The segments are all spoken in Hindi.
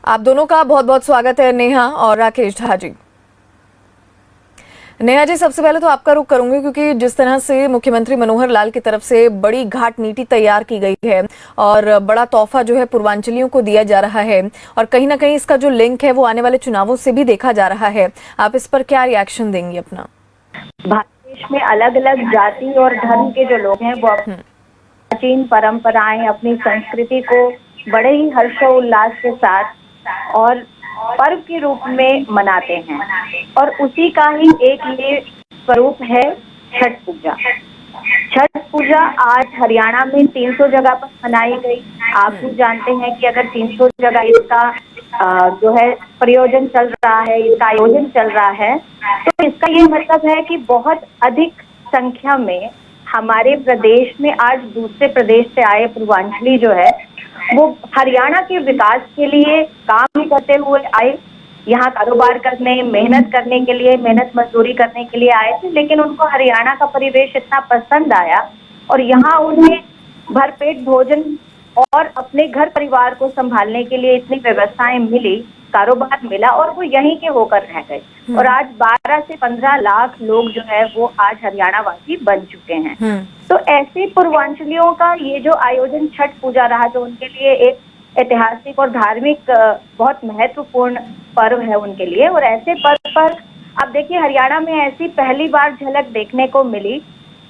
आप दोनों का बहुत बहुत स्वागत है, नेहा और राकेश झा जी। नेहा जी, सबसे पहले तो आपका रुख करूंगी क्योंकि जिस तरह से मुख्यमंत्री मनोहर लाल की तरफ से बड़ी घाट नीति तैयार की गई है और बड़ा तोहफा जो है पूर्वांचलियों को दिया जा रहा है और कहीं ना कहीं इसका जो लिंक है वो आने वाले चुनावों से भी देखा जा रहा है, आप इस पर क्या रिएक्शन देंगी अपना? भारत देश में अलग अलग जाति और धर्म के जो लोग हैं वो प्राचीन परंपराएं, अपनी संस्कृति को बड़े ही हर्षोल्लास के साथ और पर्व के रूप में मनाते हैं और उसी का ही एक ये स्वरूप है छठ पूजा। छठ पूजा आज हरियाणा में 300 जगह पर मनाई गई। आप भी जानते हैं कि अगर 300 जगह इसका जो है प्रयोजन चल रहा है, इसका आयोजन चल रहा है, तो इसका ये मतलब है कि बहुत अधिक संख्या में हमारे प्रदेश में आज दूसरे प्रदेश से आए पूर्वांचली जो है वो हरियाणा के विकास के लिए काम करते हुए आए, यहाँ कारोबार करने, मेहनत करने के लिए, मेहनत मजदूरी करने के लिए आए थे। लेकिन उनको हरियाणा का परिवेश इतना पसंद आया और यहाँ उन्हें भरपेट भोजन और अपने घर परिवार को संभालने के लिए इतनी व्यवस्थाएं मिली, कारोबार मिला और वो यहीं के होकर रह गए। और आज 12 से 15 लाख लोग जो है वो आज हरियाणा वासी बन चुके हैं। तो ऐसे पूर्वांचलियों का ये जो आयोजन छठ पूजा रहा, जो उनके लिए एक ऐतिहासिक और धार्मिक बहुत महत्वपूर्ण पर्व है उनके लिए, और ऐसे पर्व पर अब देखिए हरियाणा में ऐसी पहली बार झलक देखने को मिली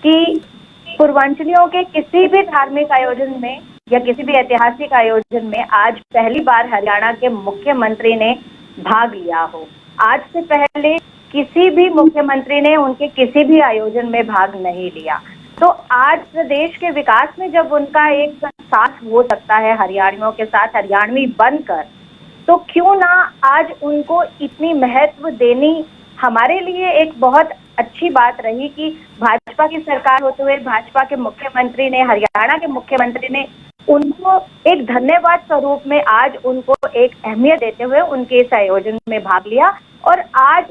कि पूर्वांचलियों के किसी भी धार्मिक आयोजन में या किसी भी ऐतिहासिक आयोजन में आज पहली बार हरियाणा के मुख्यमंत्री ने भाग लिया हो। आज से पहले किसी भी मुख्यमंत्री ने उनके किसी भी आयोजन में भाग नहीं लिया। तो आज प्रदेश के विकास में जब उनका एक साथ हो सकता है हरियाणियों के साथ, हरियाणवी बनकर, तो क्यों ना आज उनको इतनी महत्व देनी हमारे लिए एक बहुत अच्छी बात रही कि भाजपा की सरकार होते हुए भाजपा के मुख्यमंत्री ने, हरियाणा के मुख्यमंत्री ने उनको एक धन्यवाद स्वरूप में आज उनको एक अहमियत देते हुए उनके इस आयोजन में भाग लिया। और आज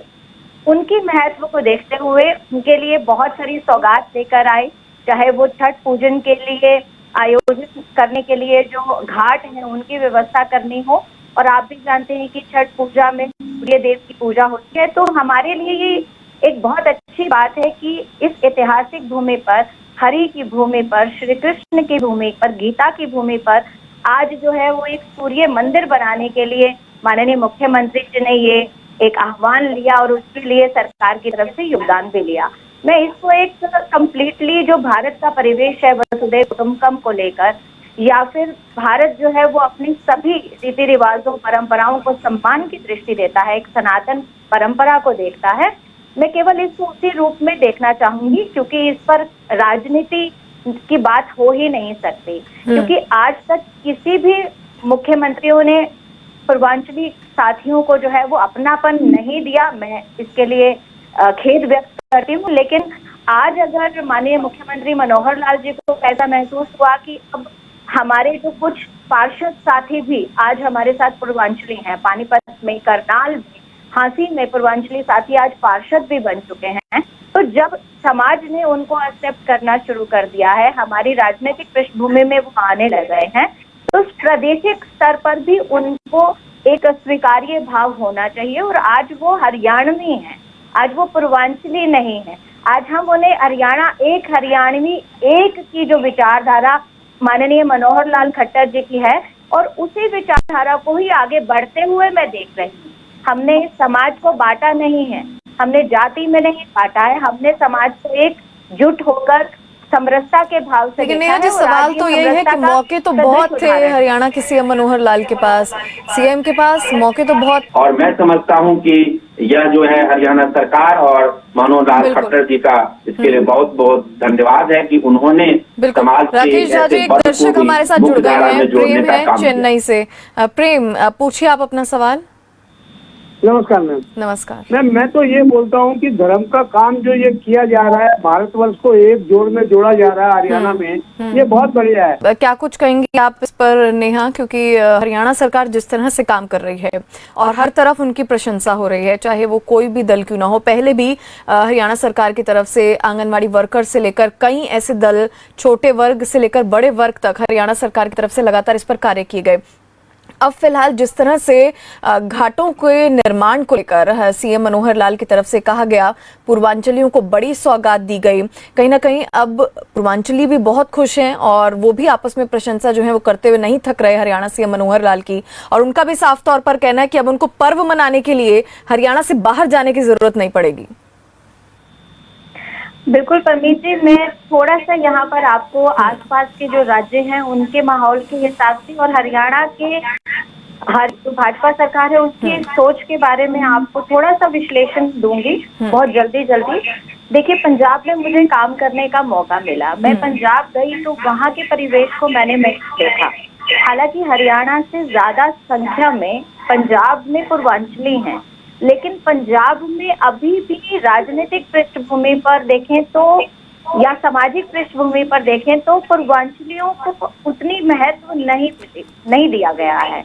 उनकी महत्व को देखते हुए उनके लिए बहुत सारी सौगात लेकर आए, चाहे वो छठ पूजन के लिए आयोजन करने के लिए जो घाट है उनकी व्यवस्था करनी हो। और आप भी जानते हैं कि छठ पूजा में सूर्य देव की पूजा होती है। तो हमारे लिए ये एक बहुत अच्छी बात है कि इस ऐतिहासिक भूमि पर, हरि की भूमि पर, श्री कृष्ण की भूमि पर, गीता की भूमि पर आज जो है वो एक सूर्य मंदिर बनाने के लिए माननीय मुख्यमंत्री जी ने ये एक आह्वान लिया और उसके लिए सरकार की तरफ से योगदान भी लिया। मैं इसको एक कंप्लीटली जो भारत का परिवेश है वसुधैव कुटुंबकम को लेकर, या फिर भारत जो है वो अपनी सभी रीति रिवाजों, परंपराओं को सम्मान की दृष्टि देता है, एक सनातन परंपरा को देखता है, मैं केवल इसको उसी रूप में देखना चाहूंगी क्योंकि इस पर राजनीति की बात हो ही नहीं सकती। क्योंकि आज तक किसी भी मुख्यमंत्रियों ने पूर्वांचली साथियों को जो है वो अपनापन नहीं दिया। मैं इसके लिए खेद व्यक्त करती हूँ। लेकिन आज अगर माननीय मुख्यमंत्री मनोहर लाल जी को ऐसा महसूस हुआ कि अब हमारे जो कुछ पार्षद साथी भी आज हमारे साथ पूर्वांचली हैं, पानीपत में, करनाल में, हांसी में पूर्वांचली साथी आज पार्षद भी बन चुके हैं, तो जब समाज ने उनको एक्सेप्ट करना शुरू कर दिया है, हमारी राजनीतिक पृष्ठभूमि में वो आने लग गए हैं, तो प्रादेशिक स्तर पर भी उनको एक स्वीकार्य भाव होना चाहिए। और आज वो हरियाणवी हैं, आज वो पूर्वांचली नहीं है। आज हम उन्हें हरियाणा एक, हरियाणवी एक की जो विचारधारा माननीय मनोहर लाल खट्टर जी की है और उसी विचारधारा को ही आगे बढ़ते हुए मैं देख रही हूँ। हमने समाज को बांटा नहीं है, हमने जाति में नहीं बांटा है, हमने समाज को एक जुट होकर समरसता के भाव से। लेकिन नेहा जी, सवाल तो यही है कि मौके तो बहुत थे हरियाणा के सीएम मनोहर लाल के पास, सीएम के पास मौके तो बहुत। और मैं समझता हूं कि यह जो है हरियाणा सरकार और मनोहर लाल खट्टर जी का इसके लिए बहुत बहुत धन्यवाद है कि उन्होंने समाज के राकेश झा जी, एक दर्शक हमारे साथ जुड़ गए हैं, प्रेम है चेन्नई से। प्रेम, पूछिए आप अपना सवाल। नमस्कार मैम। नमस्कार मैम, मैं तो ये बोलता हूँ कि धर्म का काम जो ये किया जा रहा है, भारतवर्ष को एक जोड़ में जोड़ा जा रहा है हरियाणा में, ये बहुत बढ़िया है। क्या कुछ कहेंगी आप इस पर नेहा, क्योंकि हरियाणा सरकार जिस तरह से काम कर रही है और हर तरफ उनकी प्रशंसा हो रही है, चाहे वो कोई भी दल क्यों ना हो। पहले भी हरियाणा सरकार की तरफ से आंगनबाड़ी वर्कर से लेकर कई ऐसे दल, छोटे वर्ग से लेकर बड़े वर्ग तक हरियाणा सरकार की तरफ से लगातार इस पर कार्य किए गए। अब फिलहाल जिस तरह से घाटों के निर्माण को लेकर सीएम मनोहर लाल की तरफ से कहा गया, पूर्वांचलियों को बड़ी सौगात दी गई, कहीं ना कहीं अब पूर्वांचली भी बहुत खुश हैं और वो भी आपस में प्रशंसा जो है वो करते हुए नहीं थक रहे हरियाणा सीएम मनोहर लाल की। और उनका भी साफ तौर पर कहना है कि अब उनको पर्व मनाने के लिए हरियाणा से बाहर जाने की जरूरत नहीं पड़ेगी। बिल्कुल परमीत जी, मैं थोड़ा सा यहाँ पर आपको आसपास के जो राज्य हैं उनके माहौल के हिसाब से और हरियाणा के जो भाजपा सरकार है उसकी सोच के बारे में आपको थोड़ा सा विश्लेषण दूंगी बहुत जल्दी। देखिए, पंजाब में मुझे काम करने का मौका मिला। मैं पंजाब गई तो वहाँ के परिवेश को मैंने देखा। हालांकि हरियाणा से ज्यादा संख्या में पंजाब में पूर्वांचली हैं, लेकिन पंजाब में अभी भी राजनीतिक पृष्ठभूमि पर देखें तो या सामाजिक पृष्ठभूमि पर देखें तो पूर्वांचलियों को उतनी महत्व नहीं दिया गया है।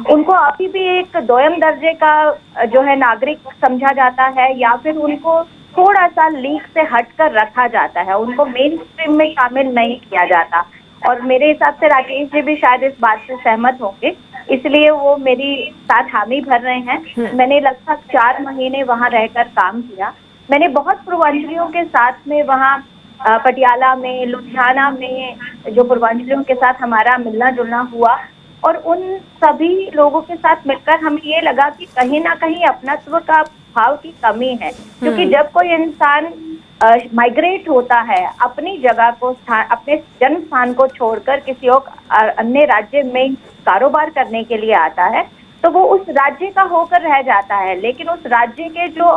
उनको अभी भी एक दोयम दर्जे का जो है नागरिक समझा जाता है या फिर उनको थोड़ा सा लीक से हटकर रखा जाता है, उनको मेन स्ट्रीम में शामिल नहीं किया जाता। और मेरे हिसाब से राकेश जी भी शायद इस बात से सहमत होंगे, इसलिए वो मेरी साथ हामी भर रहे हैं। मैंने लगभग 4 महीने वहां रहकर काम किया। मैंने बहुत पूर्वांचलियों के साथ में वहां पटियाला में, लुधियाना में जो पूर्वांचलियों के साथ हमारा मिलना जुलना हुआ और उन सभी लोगों के साथ मिलकर हमें ये लगा कि कहीं ना कहीं अपनत्व का भाव की कमी है। क्योंकि जब कोई इंसान माइग्रेट होता है, अपनी जगह को अपने जन्म स्थान को छोड़कर किसी और अन्य राज्य में कारोबार करने के लिए आता है, तो वो उस राज्य का होकर रह जाता है, लेकिन उस राज्य के जो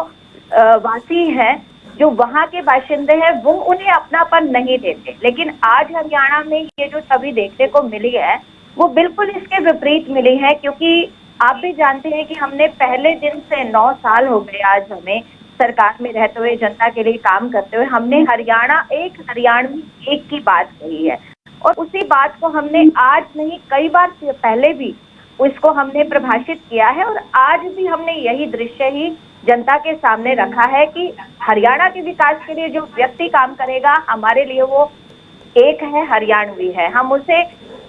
वासी हैं, जो वहाँ के बाशिंदे हैं, वो उन्हें अपनापन नहीं देते। लेकिन आज हरियाणा में ये जो छवि देखने को मिली है वो बिल्कुल इसके विपरीत मिली है। क्योंकि आप भी जानते हैं कि हमने पहले दिन से 9 साल हो गए आज हमें सरकार में रहते हुए, जनता के लिए काम करते हुए, हमने हरियाणवी एक की बात कही है और उसी बात को हमने आज नहीं कई बार पहले भी उसको हमने प्रभाषित किया है और आज भी हमने यही दृश्य ही जनता के सामने रखा है कि हरियाणा के विकास के लिए जो व्यक्ति काम करेगा हमारे लिए वो एक है, हरियाणवी है। हम उसे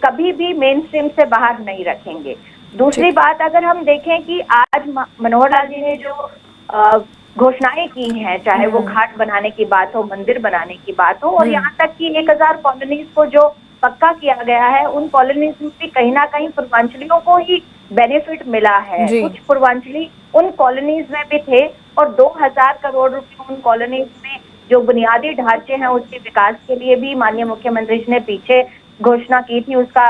कभी भी मेन स्ट्रीम से बाहर नहीं रखेंगे। दूसरी बात, अगर हम देखें कि आज मनोहर लाल जी ने जो घोषणाएं की हैं, चाहे वो घाट बनाने की बात हो, मंदिर बनाने की बात हो और यहाँ तक कि 1000 कॉलोनीज को जो पक्का किया गया है, उन कॉलोनीज में भी कहीं ना कहीं पूर्वांचलियों को ही बेनिफिट मिला है। कुछ पूर्वांचली उन कॉलोनीज में भी थे और 2000 करोड़ रुपए उन कॉलोनीज में जो बुनियादी ढांचे हैं उसके विकास के लिए भी माननीय मुख्यमंत्री जी ने पीछे घोषणा की थी, उसका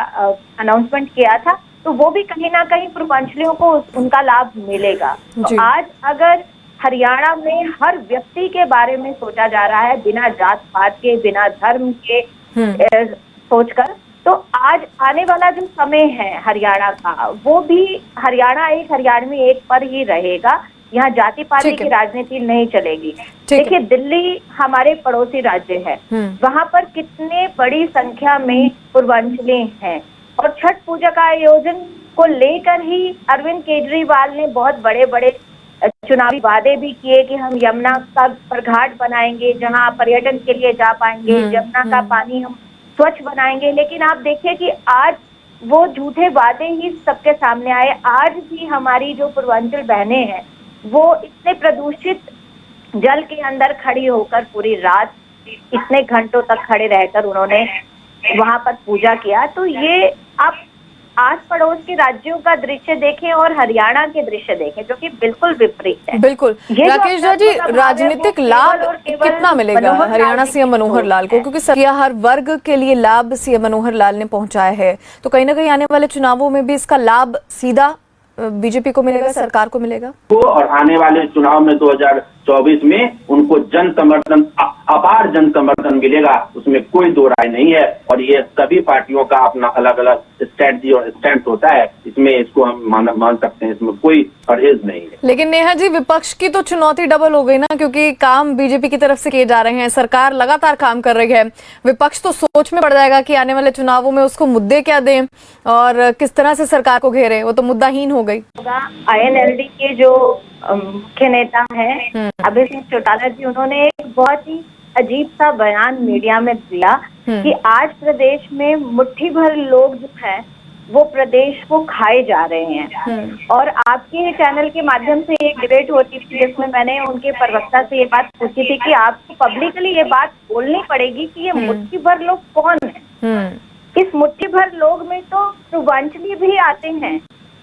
अनाउंसमेंट किया था। तो वो भी कहीं ना कहीं पूर्वांचलियों को उनका लाभ मिलेगा। तो आज अगर हरियाणा में हर व्यक्ति के बारे में सोचा जा रहा है, बिना जात पात के, बिना धर्म के सोचकर, तो आज आने वाला जो समय है हरियाणा का, वो भी हरियाणा एक, हरियाणवी एक पर ही रहेगा। यहाँ जाति पाति की राजनीति नहीं चलेगी। देखिए, दिल्ली हमारे पड़ोसी राज्य है, वहां पर कितने बड़ी संख्या में पूर्वांचली हैं और छठ पूजा का आयोजन को लेकर ही अरविंद केजरीवाल ने बहुत बड़े बड़े चुनावी वादे भी किए कि हम यमुना का पर घाट बनाएंगे जहां पर्यटन के लिए जा पाएंगे, यमुना का पानी हम स्वच्छ बनाएंगे। लेकिन आप देखिए कि आज वो झूठे वादे ही सबके सामने आए। आज भी हमारी जो पूर्वांचल बहनें हैं वो इतने प्रदूषित जल के अंदर खड़ी होकर पूरी रात इतने घंटों तक खड़े रहकर उन्होंने वहां पर पूजा किया। तो ये आप आस पड़ोस के राज्यों का दृश्य देखें और हरियाणा के दृश्य देखें, जो कि बिल्कुल विपरीत है। बिल्कुल। राकेश जी, राजनीतिक लाभ कितना मिलेगा हरियाणा सीएम मनोहर लाल को, क्योंकि हर वर्ग के लिए लाभ सीएम मनोहर लाल ने पहुंचाया है, तो कहीं ना कहीं आने वाले चुनावों में भी इसका लाभ सीधा बीजेपी को मिलेगा, सरकार को मिलेगा। और आने वाले चुनाव में 2024 में उनको जन समर्थन, अपार जन समर्थन मिलेगा, उसमें कोई दो राय नहीं है। और ये सभी पार्टियों का अपना अलग अलग स्ट्रेटजी और स्टैंड होता है, इसमें इसको हम मान सकते हैं, इसमें कोई परहेज नहीं है। लेकिन नेहा जी, विपक्ष की तो चुनौती डबल हो गई ना, क्योंकि काम बीजेपी की तरफ से किए जा रहे हैं, सरकार लगातार काम कर रही है। विपक्ष तो सोच में पड़ जाएगा कि आने वाले चुनावों में उसको मुद्दे क्या दें और किस तरह से सरकार को घेरे, वो तो मुद्दाहीन हो गई। INLD के जो मुख्य नेता हैं अभय सिंह चौटाला जी, उन्होंने एक बहुत ही अजीब सा बयान मीडिया में दिया कि आज प्रदेश में मुट्ठी भर लोग जो हैं वो प्रदेश को खाए जा रहे हैं। और आपके चैनल के माध्यम से एक डिबेट होती थी जिसमें मैंने उनके प्रवक्ता से ये बात पूछी थी कि आपको पब्लिकली ये बात बोलनी पड़ेगी कि ये मुट्ठी भर लोग कौन है। इस मुट्ठी भर लोग में तो पूर्वांचली भी आते हैं।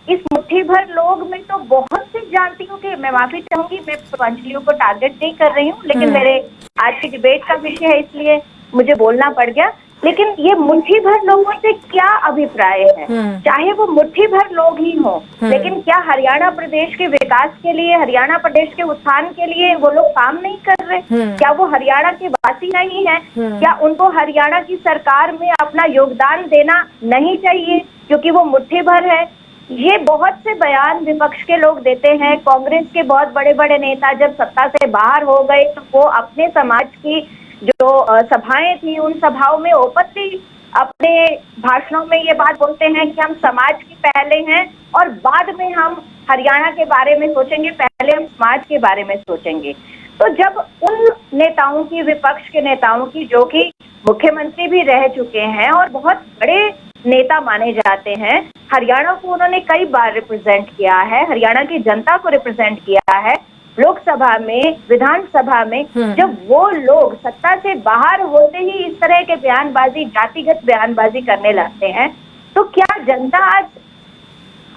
इस मुट्ठी भर लोग में तो बहुत से जातियों के, मैं माफी चाहूंगी, मैं पूर्वांचलियों को टारगेट नहीं कर रही हूँ, लेकिन मेरे आज की डिबेट का विषय है इसलिए मुझे बोलना पड़ गया। लेकिन ये मुट्ठी भर लोगों से क्या अभिप्राय है, चाहे वो मुट्ठी भर लोग ही हो, लेकिन क्या हरियाणा प्रदेश के विकास के लिए, हरियाणा प्रदेश के उत्थान के लिए वो लोग काम नहीं कर रहे? क्या वो हरियाणा के वासी नहीं है? क्या उनको हरियाणा की सरकार में अपना योगदान देना नहीं चाहिए क्योंकि वो मुट्ठी भर है? ये बहुत से बयान विपक्ष के लोग देते हैं। कांग्रेस के बहुत बड़े बड़े नेता जब सत्ता से बाहर हो गए तो वो अपने समाज की जो सभाएं थी उन सभाओं में ओपनली अपने भाषणों में ये बात बोलते हैं कि हम समाज के पहले हैं और बाद में हम हरियाणा के बारे में सोचेंगे, पहले हम समाज के बारे में सोचेंगे। तो जब उन नेताओं की, विपक्ष के नेताओं की, जो कि मुख्यमंत्री भी रह चुके हैं और बहुत बड़े नेता माने जाते हैं, हरियाणा को उन्होंने कई बार रिप्रेजेंट किया है, हरियाणा की जनता को रिप्रेजेंट किया है लोकसभा में, विधानसभा में, जब वो लोग सत्ता से बाहर होते ही इस तरह के बयानबाजी, जातिगत बयानबाजी करने लगते हैं, तो क्या जनता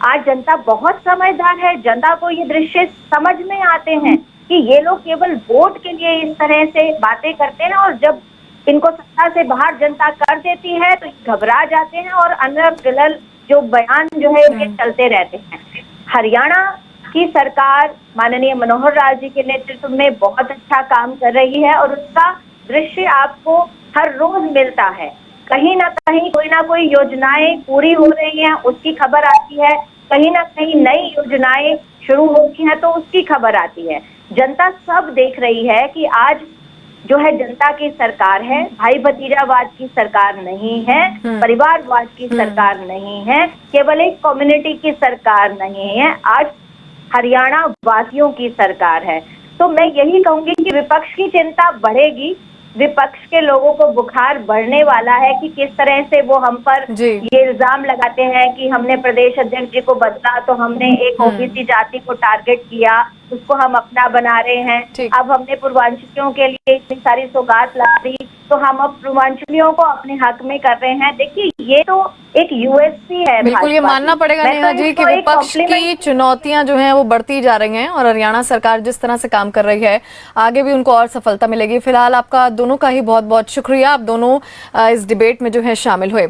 आज जनता बहुत समझदार है? जनता को ये दृश्य समझ में आते हैं कि ये लोग केवल वोट के लिए इस तरह से बातें करते हैं और जब इनको सत्ता से बाहर जनता कर देती है तो घबरा जाते हैं और अंदर गिलल जो बयान जो है ये चलते रहते हैं। हरियाणा की सरकार माननीय मनोहर लाल जी के नेतृत्व में बहुत अच्छा काम कर रही है और उसका दृश्य आपको हर रोज मिलता है। कहीं ना कहीं कोई ना कोई योजनाएं पूरी हो रही हैं उसकी खबर आती है, कहीं ना कहीं नई योजनाएं शुरू होती हैं तो उसकी खबर आती है। जनता सब देख रही है कि आज जो है जनता की सरकार है, भाई भतीजावाद की सरकार नहीं है, परिवारवाद की सरकार नहीं है, केवल एक कम्युनिटी की सरकार नहीं है, आज हरियाणा वासियों की सरकार है। तो मैं यही कहूंगी कि विपक्ष की चिंता बढ़ेगी, विपक्ष के लोगों को बुखार बढ़ने वाला है कि किस तरह से वो हम पर ये इल्जाम लगाते हैं कि हमने प्रदेश अध्यक्ष जी को बदला तो हमने एक ओबीसी जाति को टारगेट किया, उसको हम अपना बना रहे हैं। अब हमने पूर्वांचलियों के लिए इतनी सारी सौगात ला दी तो हम अब पूर्वांचलियों को अपने हक में कर रहे हैं। देखिए ये तो एक यूएसपी है। बिल्कुल ये मानना पड़ेगा नेहा जी कि विपक्ष की चुनौतियां जो हैं वो बढ़ती जा रही हैं और हरियाणा सरकार जिस तरह से काम कर रही है आगे भी उनको और सफलता मिलेगी। फिलहाल आपका दोनों का ही बहुत बहुत शुक्रिया, आप दोनों इस डिबेट में जो है शामिल हुए।